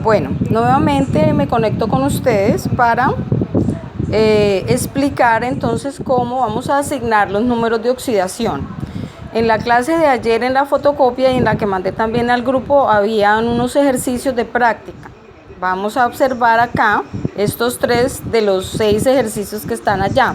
Bueno, nuevamente me conecto con ustedes para explicar entonces cómo vamos a asignar los números de oxidación. En la clase de ayer, en la fotocopia y en la que mandé también al grupo, habían unos ejercicios de práctica. Vamos a observar acá estos 3 de los 6 ejercicios que están allá.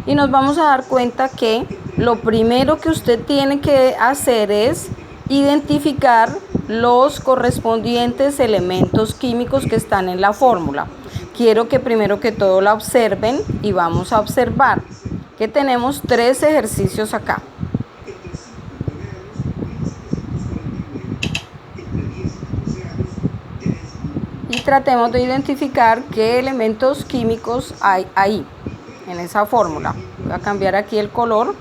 Y nos vamos a dar cuenta que lo primero que usted tiene que hacer es identificar los correspondientes elementos químicos que están en la fórmula. Quiero que primero que todo la observen y vamos a observar que tenemos 3 ejercicios acá. Y tratemos de identificar qué elementos químicos hay ahí, en esa fórmula. Voy a cambiar aquí el color,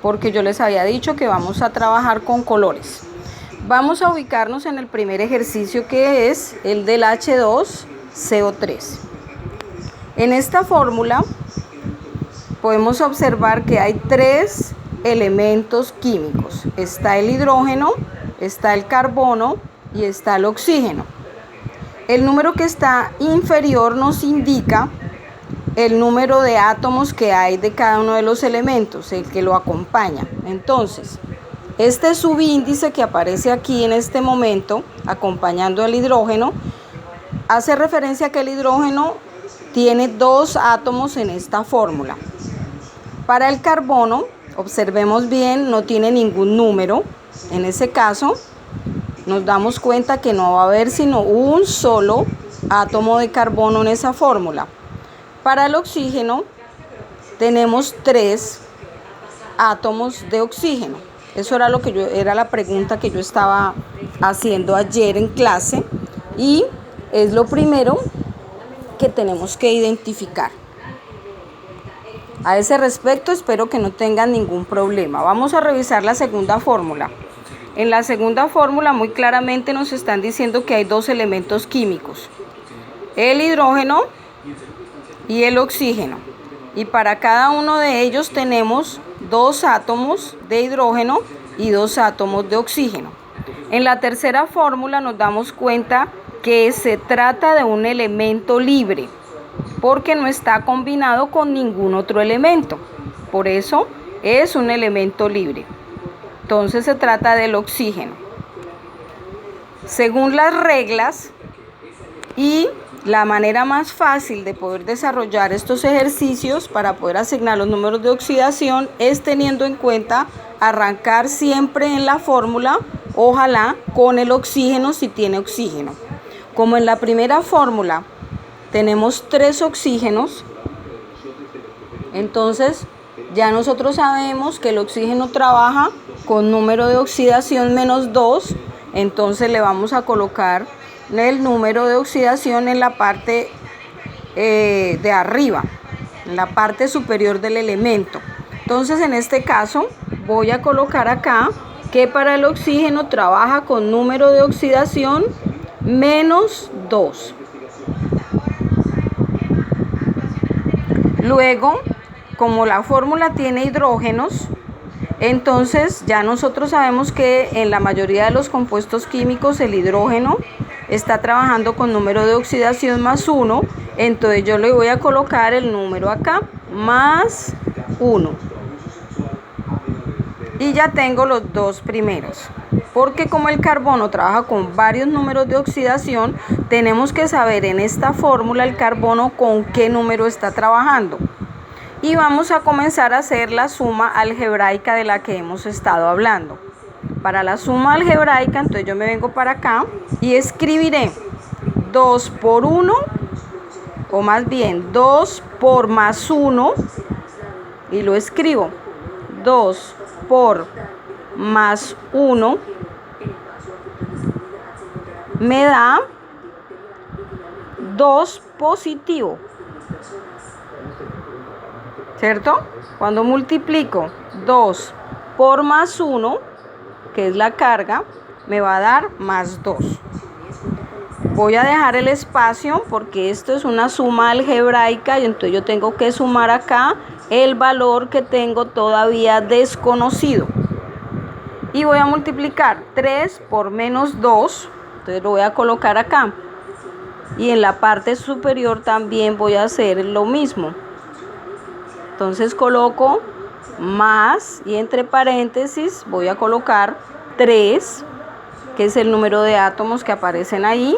porque yo les había dicho que vamos a trabajar con colores. Vamos a ubicarnos en el primer ejercicio, que es el del H2CO3. En esta fórmula podemos observar que hay 3 elementos químicos. Está el hidrógeno, está el carbono y está el oxígeno. El número que está inferior nos indica el número de átomos que hay de cada uno de los elementos, el que lo acompaña. Entonces, este subíndice que aparece aquí en este momento, acompañando al hidrógeno, hace referencia a que el hidrógeno tiene 2 átomos en esta fórmula. Para el carbono, observemos bien, no tiene ningún número. En ese caso, nos damos cuenta que no va a haber sino un solo átomo de carbono en esa fórmula. Para el oxígeno tenemos 3 átomos de oxígeno. Eso era era la pregunta que yo estaba haciendo ayer en clase y es lo primero que tenemos que identificar. A ese respecto espero que no tengan ningún problema. Vamos a revisar la segunda fórmula. En la segunda fórmula muy claramente nos están diciendo que hay 2 elementos químicos, el hidrógeno y el oxígeno, y para cada uno de ellos tenemos 2 átomos de hidrógeno y 2 átomos de oxígeno. En la tercera fórmula nos damos cuenta que se trata de un elemento libre, porque no está combinado con ningún otro elemento, por eso es un elemento libre. Entonces se trata del oxígeno. Según las reglas y la manera más fácil de poder desarrollar estos ejercicios para poder asignar los números de oxidación es teniendo en cuenta arrancar siempre en la fórmula, ojalá con el oxígeno si tiene oxígeno. Como en la primera fórmula tenemos 3 oxígenos, entonces ya nosotros sabemos que el oxígeno trabaja con número de oxidación -2, entonces le vamos a colocar el número de oxidación en la parte de arriba, en la parte superior del elemento. Entonces en este caso voy a colocar acá que para el oxígeno trabaja con número de oxidación -2. Luego, como la fórmula tiene hidrógenos, entonces ya nosotros sabemos que en la mayoría de los compuestos químicos el hidrógeno está trabajando con número de oxidación +1, entonces yo le voy a colocar el número acá, +1. Y ya tengo los 2 primeros. Porque como el carbono trabaja con varios números de oxidación, tenemos que saber en esta fórmula el carbono con qué número está trabajando. Y vamos a comenzar a hacer la suma algebraica de la que hemos estado hablando. Para la suma algebraica, entonces yo me vengo para acá y escribiré 2 por 1, o más bien 2 por +1, y lo escribo 2 por +1 me da 2 positivo, ¿cierto? Cuando multiplico 2 por +1, que es la carga, me va a dar +2. Voy a dejar el espacio porque esto es una suma algebraica y entonces yo tengo que sumar acá el valor que tengo todavía desconocido. Y voy a multiplicar 3 por -2, Entonces lo voy a colocar acá. Y en la parte superior también voy a hacer lo mismo. Entonces coloco más y entre paréntesis voy a colocar 3, que es el número de átomos que aparecen ahí,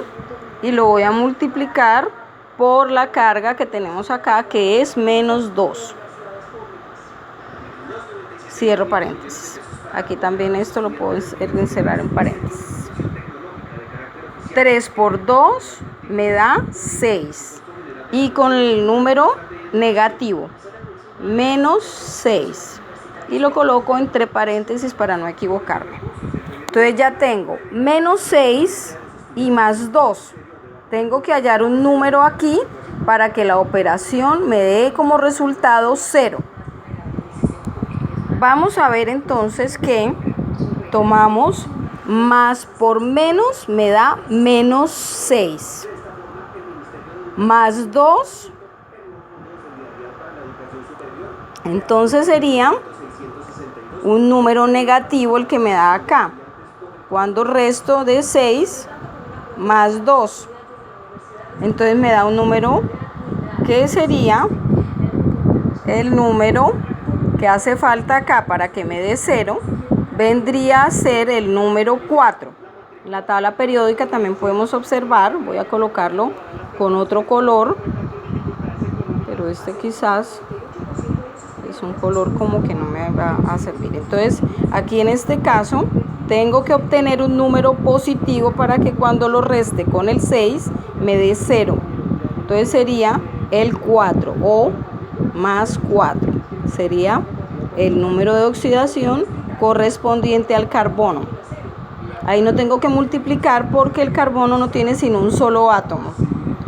y lo voy a multiplicar por la carga que tenemos acá, que es menos 2. Cierro paréntesis. Aquí también esto lo puedo encerrar en paréntesis. 3 por 2 me da 6. Y con el número negativo, menos 6. Y lo coloco entre paréntesis para no equivocarme. Entonces ya tengo menos 6 y más 2. Tengo que hallar un número aquí para que la operación me dé como resultado 0. Vamos a ver entonces que tomamos más por menos me da menos 6. Más 2. Entonces sería un número negativo el que me da acá. Cuando resto de 6 más 2. Entonces me da un número que sería el número que hace falta acá para que me dé 0. Vendría a ser el número 4. En la tabla periódica también podemos observar, voy a colocarlo con otro color, pero este quizás es un color como que no me va a servir. Entonces aquí en este caso tengo que obtener un número positivo para que cuando lo reste con el 6 me dé 0. Entonces sería el 4 o más 4. Sería el número de oxidación correspondiente al carbono. Ahí no tengo que multiplicar porque el carbono no tiene sino un solo átomo.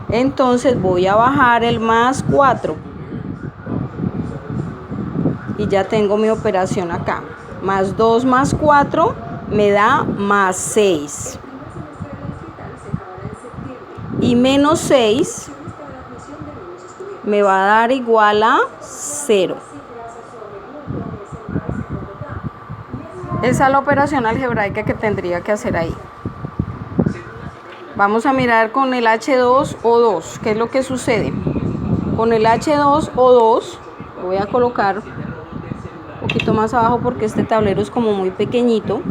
Entonces voy a bajar el más 4. Y ya tengo mi operación acá. Más 2 más 4 me da más 6. Y menos 6 me va a dar igual a 0. Esa es la operación algebraica que tendría que hacer ahí. Vamos a mirar con el H2O2. ¿Qué es lo que sucede? Con el H2O2, lo voy a colocar un poquito más abajo porque este tablero es como muy pequeñito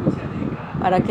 para que